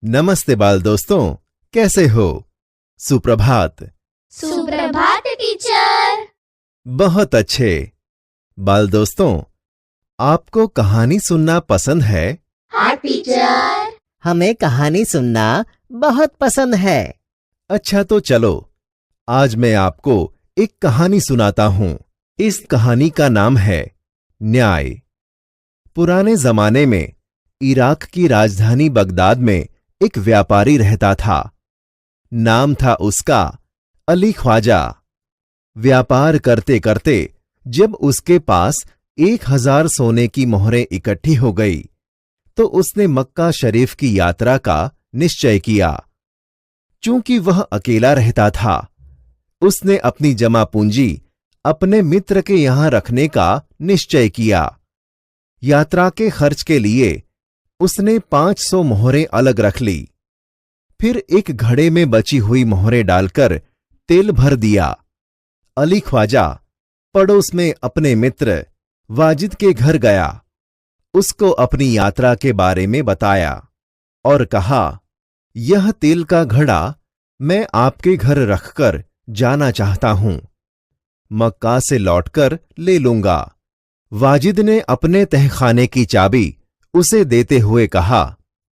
नमस्ते बाल दोस्तों, कैसे हो? सुप्रभात। सुप्रभात टीचर। बहुत अच्छे। बाल दोस्तों, आपको कहानी सुनना पसंद है? हाँ टीचर। हमें कहानी सुनना बहुत पसंद है। अच्छा तो चलो, आज मैं आपको एक कहानी सुनाता हूं। इस कहानी का नाम है न्याय। पुराने जमाने में इराक की राजधानी बगदाद में एक व्यापारी रहता था। नाम था उसका अली ख्वाजा। व्यापार करते करते जब उसके पास 1000 सोने की मोहरें इकट्ठी हो गई तो उसने मक्का शरीफ की यात्रा का निश्चय किया। चूंकि वह अकेला रहता था, उसने अपनी जमा पूंजी अपने मित्र के यहां रखने का निश्चय किया। यात्रा के खर्च के लिए उसने 500 मोहरें अलग रख ली। फिर एक घड़े में बची हुई मोहरें डालकर तेल भर दिया। अली ख्वाजा पड़ोस में अपने मित्र वाजिद के घर गया। उसको अपनी यात्रा के बारे में बताया और कहा, यह तेल का घड़ा मैं आपके घर रखकर जाना चाहता हूं। मक्का से लौटकर ले लूंगा। वाजिद ने अपने तहखाने की चाबी उसे देते हुए कहा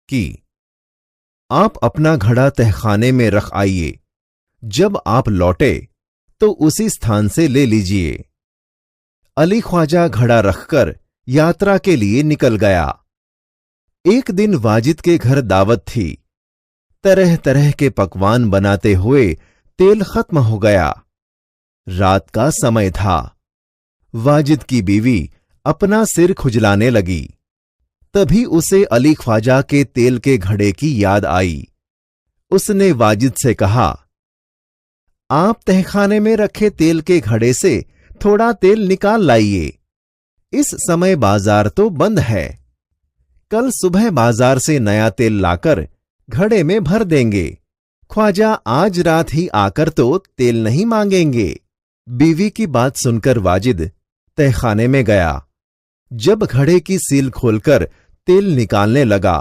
कि आप अपना घड़ा तहखाने में रख आइए। जब आप लौटे तो उसी स्थान से ले लीजिए। अली ख्वाजा घड़ा रखकर यात्रा के लिए निकल गया। एक दिन वाजिद के घर दावत थी। तरह तरह के पकवान बनाते हुए तेल खत्म हो गया। रात का समय था। वाजिद की बीवी अपना सिर खुजलाने लगी। तभी उसे अली ख्वाजा के तेल के घड़े की याद आई। उसने वाजिद से कहा, आप तहखाने में रखे तेल के घड़े से थोड़ा तेल निकाल लाइए। इस समय बाजार तो बंद है। कल सुबह बाजार से नया तेल लाकर घड़े में भर देंगे। ख्वाजा आज रात ही आकर तो तेल नहीं मांगेंगे। बीवी की बात सुनकर वाजिद तहखाने में गया। जब घड़े की सील खोलकर तेल निकालने लगा,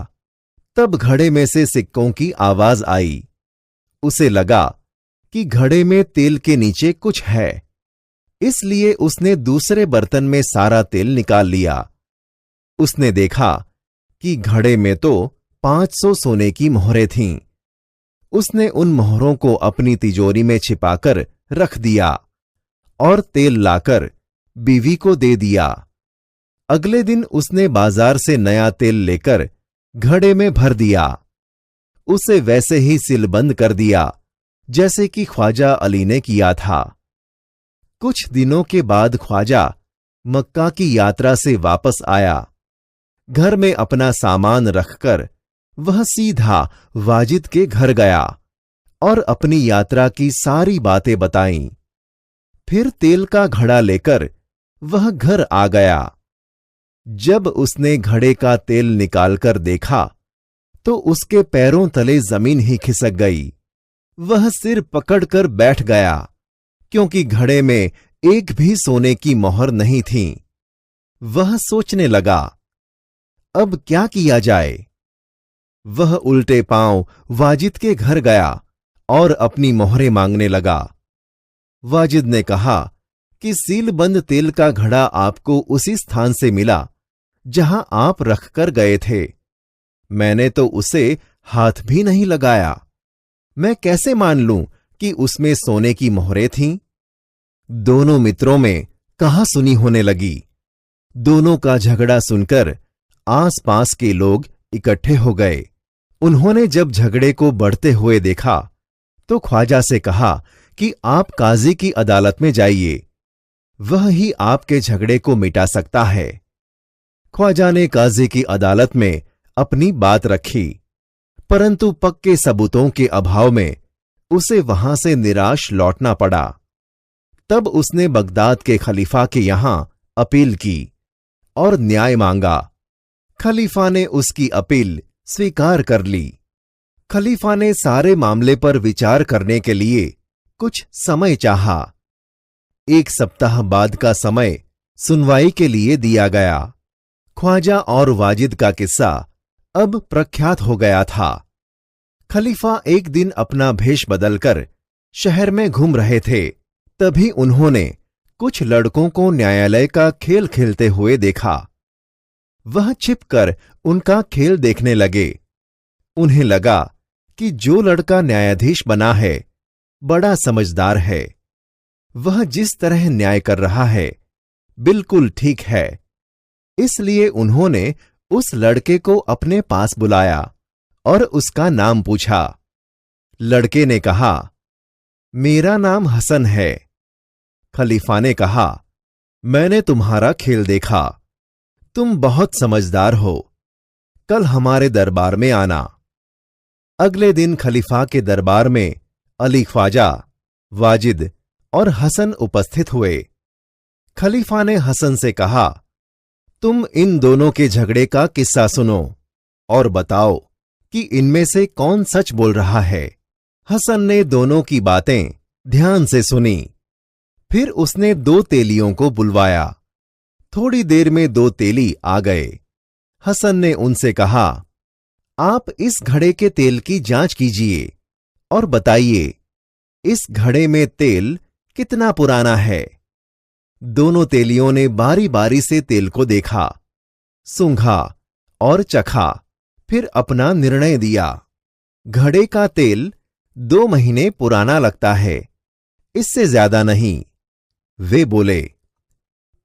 तब घड़े में से सिक्कों की आवाज आई। उसे लगा कि घड़े में तेल के नीचे कुछ है, इसलिए उसने दूसरे बर्तन में सारा तेल निकाल लिया। उसने देखा कि घड़े में तो 500 सोने की मोहरें थीं। उसने उन मोहरों को अपनी तिजोरी में छिपाकर रख दिया और तेल लाकर बीवी को दे दिया। अगले दिन उसने बाजार से नया तेल लेकर घड़े में भर दिया। उसे वैसे ही सीलबंद कर दिया जैसे कि ख्वाजा अली ने किया था। कुछ दिनों के बाद ख्वाजा मक्का की यात्रा से वापस आया। घर में अपना सामान रखकर वह सीधा वाजिद के घर गया और अपनी यात्रा की सारी बातें बताईं। फिर तेल का घड़ा लेकर वह घर आ गया। जब उसने घड़े का तेल निकालकर देखा तो उसके पैरों तले जमीन ही खिसक गई। वह सिर पकड़कर बैठ गया, क्योंकि घड़े में एक भी सोने की मोहर नहीं थी। वह सोचने लगा, अब क्या किया जाए? वह उल्टे पांव वाजिद के घर गया और अपनी मोहरें मांगने लगा। वाजिद ने कहा कि सीलबंद तेल का घड़ा आपको उसी स्थान से मिला जहां आप रखकर गए थे। मैंने तो उसे हाथ भी नहीं लगाया। मैं कैसे मान लूं कि उसमें सोने की मोहरें थीं? दोनों मित्रों में कहासुनी होने लगी। दोनों का झगड़ा सुनकर आसपास के लोग इकट्ठे हो गए। उन्होंने जब झगड़े को बढ़ते हुए देखा तो ख्वाजा से कहा कि आप काजी की अदालत में जाइए। वह ही आपके झगड़े को मिटा सकता है। ख्वाजा ने काजी की अदालत में अपनी बात रखी, परंतु पक्के सबूतों के अभाव में उसे वहां से निराश लौटना पड़ा। तब उसने बगदाद के खलीफा के यहां अपील की और न्याय मांगा। खलीफा ने उसकी अपील स्वीकार कर ली। खलीफा ने सारे मामले पर विचार करने के लिए कुछ समय चाहा। 1 सप्ताह बाद का समय सुनवाई के लिए दिया गया। ख्वाजा और वाजिद का किस्सा अब प्रख्यात हो गया था। खलीफा एक दिन अपना भेष बदलकर शहर में घूम रहे थे। तभी उन्होंने कुछ लड़कों को न्यायालय का खेल खेलते हुए देखा। वह छिपकर उनका खेल देखने लगे। उन्हें लगा कि जो लड़का न्यायाधीश बना है बड़ा समझदार है। वह जिस तरह न्याय कर रहा है बिल्कुल ठीक है। इसलिए उन्होंने उस लड़के को अपने पास बुलाया और उसका नाम पूछा। लड़के ने कहा, मेरा नाम हसन है। खलीफा ने कहा, मैंने तुम्हारा खेल देखा। तुम बहुत समझदार हो। कल हमारे दरबार में आना। अगले दिन खलीफा के दरबार में अली ख्वाजा, वाजिद और हसन उपस्थित हुए। खलीफा ने हसन से कहा, तुम इन दोनों के झगड़े का किस्सा सुनो और बताओ कि इनमें से कौन सच बोल रहा है। हसन ने दोनों की बातें ध्यान से सुनी। फिर उसने 2 तेलियों को बुलवाया। थोड़ी देर में 2 तेली आ गए। हसन ने उनसे कहा, आप इस घड़े के तेल की जांच कीजिए और बताइए इस घड़े में तेल कितना पुराना है। दोनों तेलियों ने बारी बारी से तेल को देखा, सूंघा और चखा, फिर अपना निर्णय दिया। घड़े का तेल 2 महीने पुराना लगता है, इससे ज्यादा नहीं। वे बोले।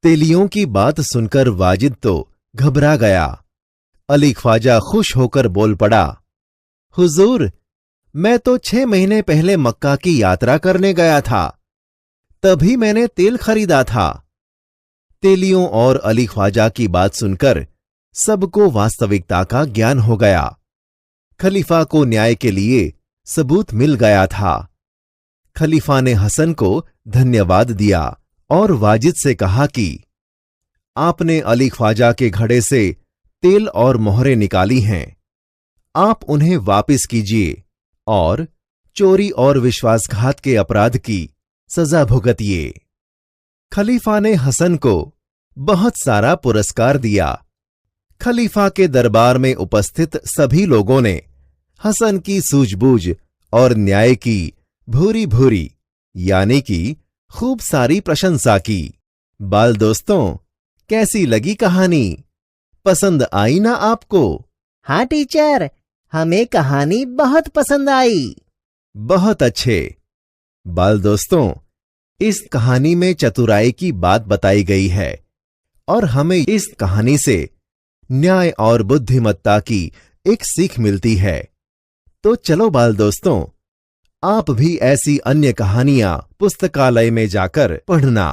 तेलियों की बात सुनकर वाजिद तो घबरा गया। अली ख्वाजा खुश होकर बोल पड़ा, हुजूर, मैं तो 6 महीने पहले मक्का की यात्रा करने गया था, तभी मैंने तेल खरीदा था। तेलियों और अली ख्वाजा की बात सुनकर सबको वास्तविकता का ज्ञान हो गया। खलीफा को न्याय के लिए सबूत मिल गया था। खलीफा ने हसन को धन्यवाद दिया और वाजिद से कहा कि आपने अली ख्वाजा के घड़े से तेल और मोहरें निकाली हैं, आप उन्हें वापिस कीजिए और चोरी और विश्वासघात के अपराध की सजा भुगतिए। खलीफा ने हसन को बहुत सारा पुरस्कार दिया। खलीफा के दरबार में उपस्थित सभी लोगों ने हसन की सूझबूझ और न्याय की भूरी भूरी यानी कि खूब सारी प्रशंसा की। बाल दोस्तों, कैसी लगी कहानी? पसंद आई ना आपको? हाँ टीचर, हमें कहानी बहुत पसंद आई। बहुत अच्छे। बाल दोस्तों, इस कहानी में चतुराई की बात बताई गई है और हमें इस कहानी से न्याय और बुद्धिमत्ता की एक सीख मिलती है। तो चलो बाल दोस्तों, आप भी ऐसी अन्य कहानियां पुस्तकालय में जाकर पढ़ना।